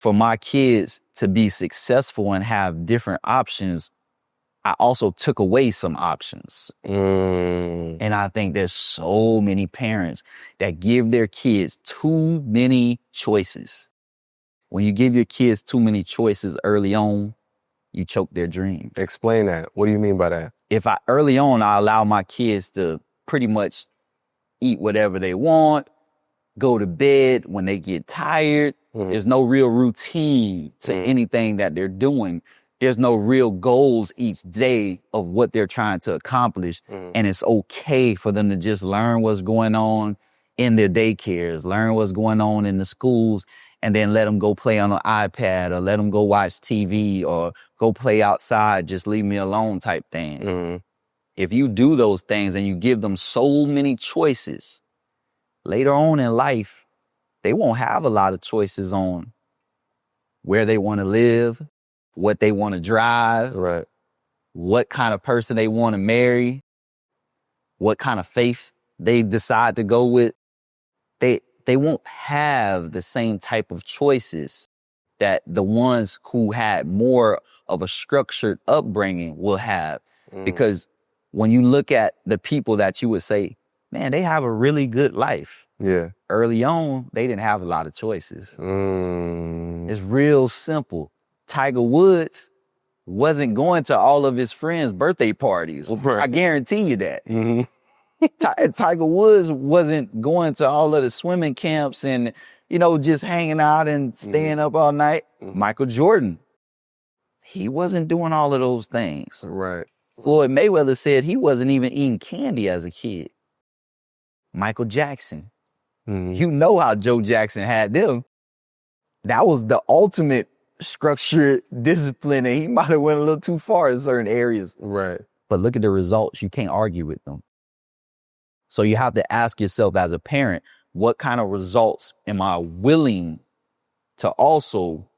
for my kids to be successful and have different options, I also took away some options. And I think there's so many parents that give their kids too many choices. When you give your kids too many choices early on, you choke their dreams. Explain that. What do you mean by that? If early on, I allow my kids to pretty much eat whatever they want, go to bed when they get tired. There's no real routine to anything that they're doing. There's no real goals each day of what they're trying to accomplish. And it's okay for them to just learn what's going on in their daycares, learn what's going on in the schools, and then let them go play on an iPad or let them go watch TV or go play outside, just leave me alone type thing. If you do those things and you give them so many choices, later on in life, they won't have a lot of choices on where they want to live, what they want to drive, Right. what kind of person they want to marry, what kind of faith they decide to go with. They won't have the same type of choices that the ones who had more of a structured upbringing will have. Because when you look at the people that you would say, man, they have a really good life. Yeah. Early on, they didn't have a lot of choices. It's real simple. Tiger Woods wasn't going to all of his friends' birthday parties. Right. I guarantee you that. Tiger Woods wasn't going to all of the swimming camps and, just hanging out and staying up all night. Michael Jordan, he wasn't doing all of those things. Right. Floyd Mayweather said he wasn't even eating candy as a kid. Michael Jackson, you know how Joe Jackson had them. That was the ultimate structured discipline, and he might have went a little too far in certain areas. Right. But look at the results. You can't argue with them. So you have to ask yourself as a parent, what kind of results am I willing to also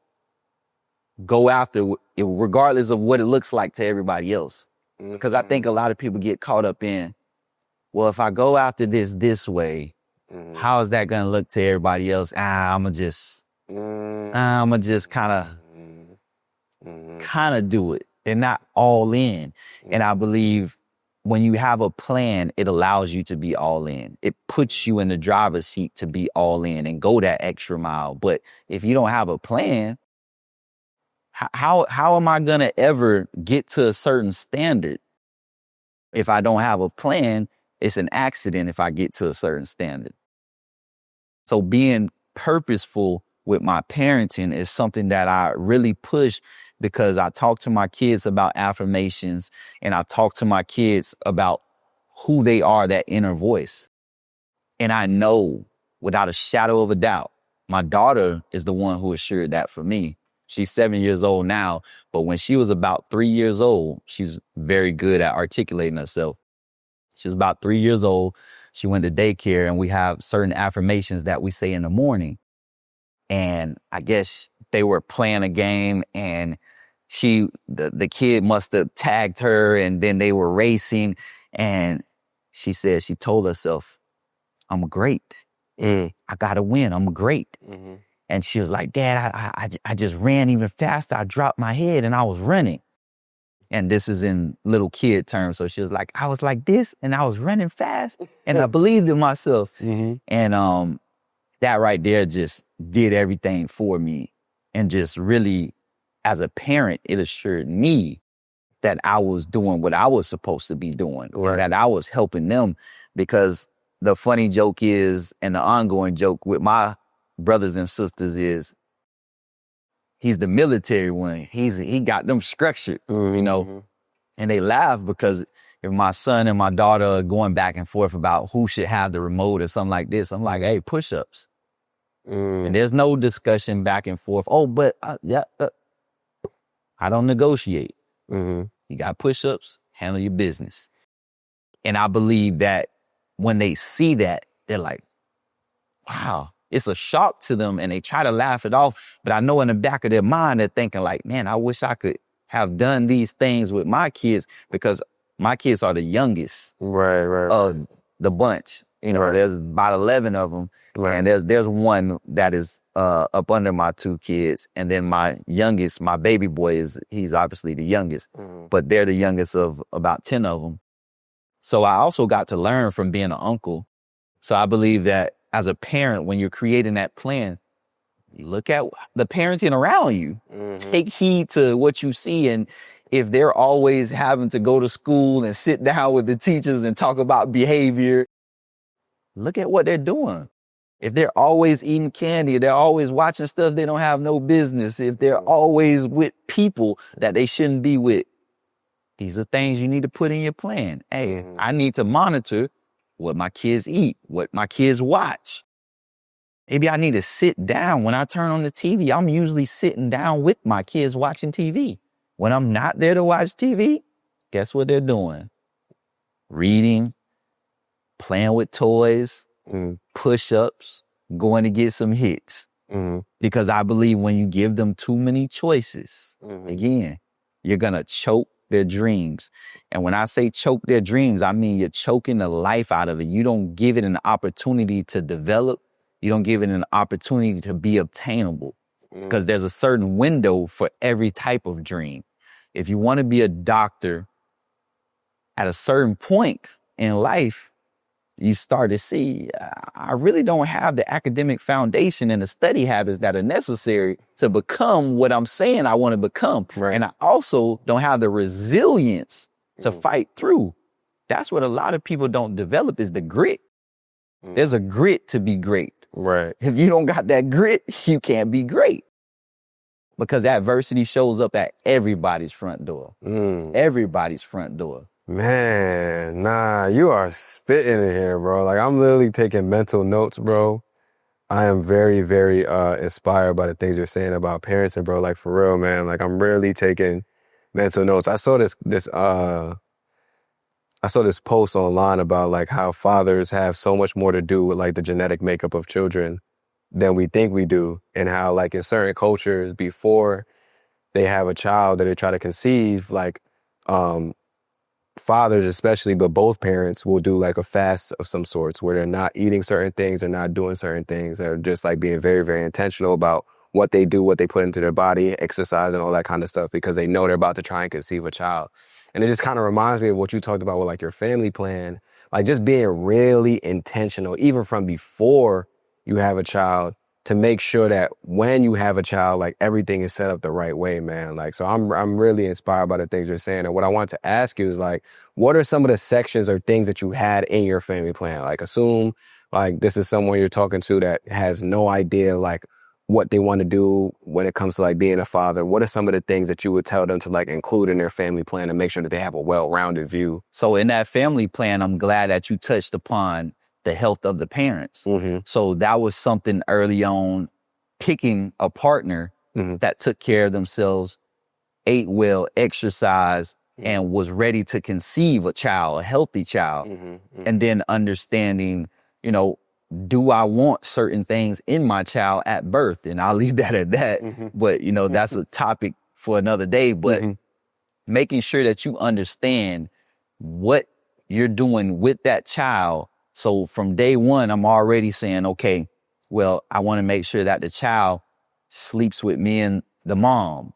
go after, regardless of what it looks like to everybody else? Because I think a lot of people get caught up in, well, if I go after this way, how is that going to look to everybody else? I'm going to just kind of do it. They're not all in. And I believe when you have a plan, it allows you to be all in. It puts you in the driver's seat to be all in and go that extra mile. But if you don't have a plan, how am I going to ever get to a certain standard? If I don't have a plan, it's an accident if I get to a certain standard. So being purposeful with my parenting is something that I really push, because I talk to my kids about affirmations and I talk to my kids about who they are, that inner voice. And I know without a shadow of a doubt, my daughter is the one who assured that for me. She's 7 years old now, but when she was about 3 years old, she's very good at articulating herself. She was about 3 years old. She went to daycare, and we have certain affirmations that we say in the morning. And I guess they were playing a game, and the kid must have tagged her, and then they were racing. And she said, she told herself, I'm great. I got to win. I'm great. And she was like, Dad, I just ran even faster. I dropped my head and I was running. And this is in little kid terms. So she was like, I was like this and I was running fast and I believed in myself. And that right there just did everything for me. And just really, as a parent, it assured me that I was doing what I was supposed to be doing, or that I was helping them. Because the funny joke is, and the ongoing joke with my brothers and sisters is, he's the military one. He got them structured, and they laugh because if my son and my daughter are going back and forth about who should have the remote or something like this, I'm like, hey, push-ups. And there's no discussion back and forth. Oh, but I don't negotiate. You got push-ups, handle your business. And I believe that when they see that, they're like, wow. It's a shock to them, and they try to laugh it off. But I know in the back of their mind, they're thinking like, man, I wish I could have done these things with my kids, because my kids are the youngest of the bunch. You know, there's about 11 of them. Right. And there's one that is up under my 2 kids. And then my youngest, my baby boy, he's obviously the youngest. But they're the youngest of about 10 of them. So I also got to learn from being an uncle. So I believe that as a parent, when you're creating that plan, you look at the parenting around you. Take heed to what you see. And if they're always having to go to school and sit down with the teachers and talk about behavior, look at what they're doing. If they're always eating candy, they're always watching stuff they don't have no business. If they're always with people that they shouldn't be with, these are things you need to put in your plan. Hey, I need to monitor what my kids eat, what my kids watch. Maybe I need to sit down. When I turn on the TV, I'm usually sitting down with my kids watching TV. When I'm not there to watch TV, guess what they're doing? Reading, playing with toys, push-ups, going to get some hits. Because I believe when you give them too many choices, again, you're going to choke their dreams. And when I say choke their dreams, I mean you're choking the life out of it. You don't give it an opportunity to develop. You don't give it an opportunity to be obtainable, because there's a certain window for every type of dream. If you want to be a doctor at a certain point in life, you start to see, I really don't have the academic foundation and the study habits that are necessary to become what I'm saying I want to become. Right. And I also don't have the resilience to fight through. That's what a lot of people don't develop, is the grit. There's a grit to be great. Right. If you don't got that grit, you can't be great. Because adversity shows up at everybody's front door. Everybody's front door. Man, nah, you are spitting in here, bro. Like, I'm literally taking mental notes, bro. I am very, very inspired by the things you're saying about parenting, bro. Like, for real, man. Like, I'm really taking mental notes. I saw this post online about like how fathers have so much more to do with like the genetic makeup of children than we think we do, and how like in certain cultures before they have a child that they try to conceive, like fathers especially, but both parents will do like a fast of some sorts where they're not eating certain things, they're not doing certain things, they're just like being very, very intentional about what they do, what they put into their body, exercise and all that kind of stuff, because they know they're about to try and conceive a child. And it just kind of reminds me of what you talked about with like your family plan, like just being really intentional, even from before you have a child, to make sure that when you have a child, like everything is set up the right way, man. Like, so I'm really inspired by the things you're saying. And what I want to ask you is like, what are some of the sections or things that you had in your family plan? Like, assume like this is someone you're talking to that has no idea like what they want to do when it comes to like being a father. What are some of the things that you would tell them to like include in their family plan and make sure that they have a well-rounded view? So in that family plan, I'm glad that you touched upon the health of the parents. So that was something early on, picking a partner that took care of themselves, ate well, exercised, and was ready to conceive a child, a healthy child. And then understanding, you know, do I want certain things in my child at birth? And I'll leave that at that. But, you know, that's a topic for another day. But making sure that you understand what you're doing with that child. So from day one, I'm already saying, okay, well, I want to make sure that the child sleeps with me and the mom,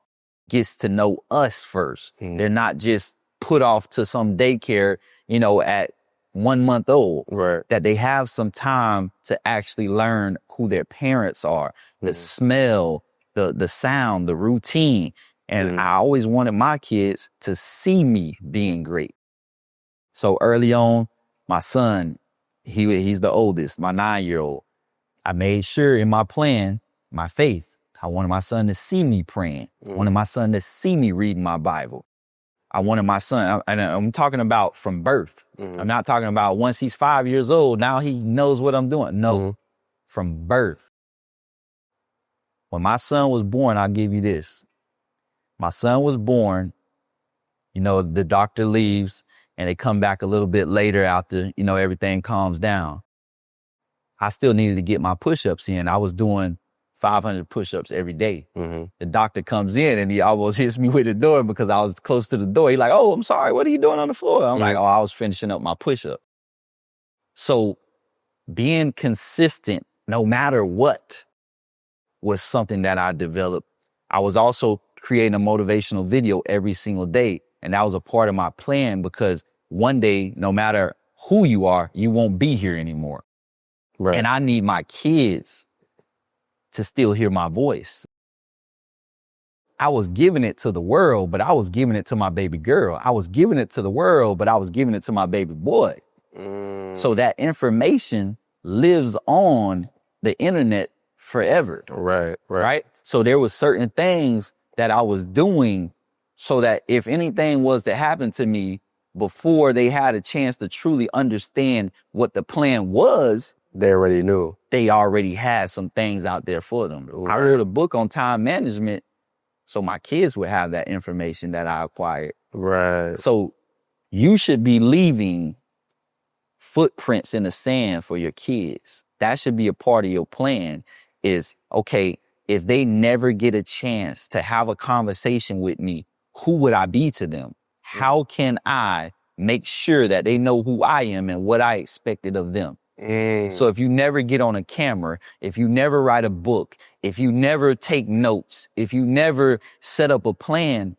gets to know us first. They're not just put off to some daycare, you know, at 1 month old. Right. That they have some time to actually learn who their parents are, the smell, the sound, the routine. And I always wanted my kids to see me being great. So early on, my son, he's the oldest, my 9-year-old. I made sure in my plan, my faith, I wanted my son to see me praying. I wanted my son to see me reading my Bible. I wanted my son, and I'm talking about from birth. I'm not talking about once he's 5 years old, now he knows what I'm doing. No, from birth. When my son was born, I'll give you this. My son was born, you know, the doctor leaves and they come back a little bit later after, you know, everything calms down. I still needed to get my push-ups in. I was doing 500 push-ups every day. The doctor comes in and he almost hits me with the door because I was close to the door. He's like, oh, I'm sorry. What are you doing on the floor? I'm like, oh, I was finishing up my push-up. So being consistent no matter what was something that I developed. I was also creating a motivational video every single day. And that was a part of my plan, because one day, no matter who you are, you won't be here anymore. Right. And I need my kids to still hear my voice. I was giving it to the world, but I was giving it to my baby girl. I was giving it to the world, but I was giving it to my baby boy. So that information lives on the internet forever. Right. So there was certain things that I was doing so that if anything was to happen to me before they had a chance to truly understand what the plan was, They already knew. they already had some things out there for them. Right. I wrote a book on time management so my kids would have that information that I acquired. Right. So you should be leaving footprints in the sand for your kids. That should be a part of your plan. Is, okay, if they never get a chance to have a conversation with me, who would I be to them? How can I make sure that they know who I am and what I expected of them? So if you never get on a camera, if you never write a book, if you never take notes, if you never set up a plan,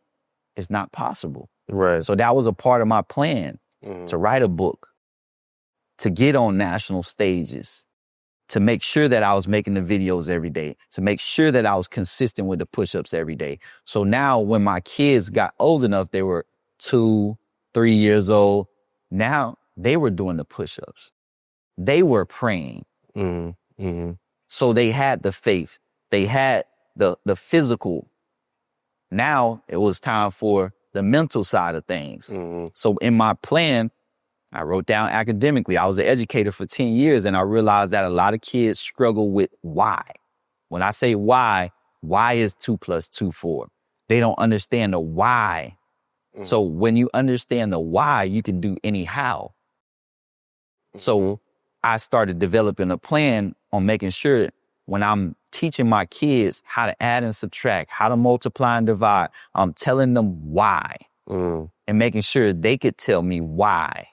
it's not possible. Right. So that was a part of my plan, to write a book, to get on national stages, to make sure that I was making the videos every day, to make sure that I was consistent with the push-ups every day. So now when my kids got old enough, they were 2, 3 years old. Now they were doing the push-ups. They were praying. So they had the faith. They had the physical. Now it was time for the mental side of things. So in my plan, I wrote down academically. I was an educator for 10 years, and I realized that a lot of kids struggle with why. When I say why is 2 + 2 4? They don't understand the why. So when you understand the why, you can do anyhow. So I started developing a plan on making sure when I'm teaching my kids how to add and subtract, how to multiply and divide, I'm telling them why, and making sure they could tell me why.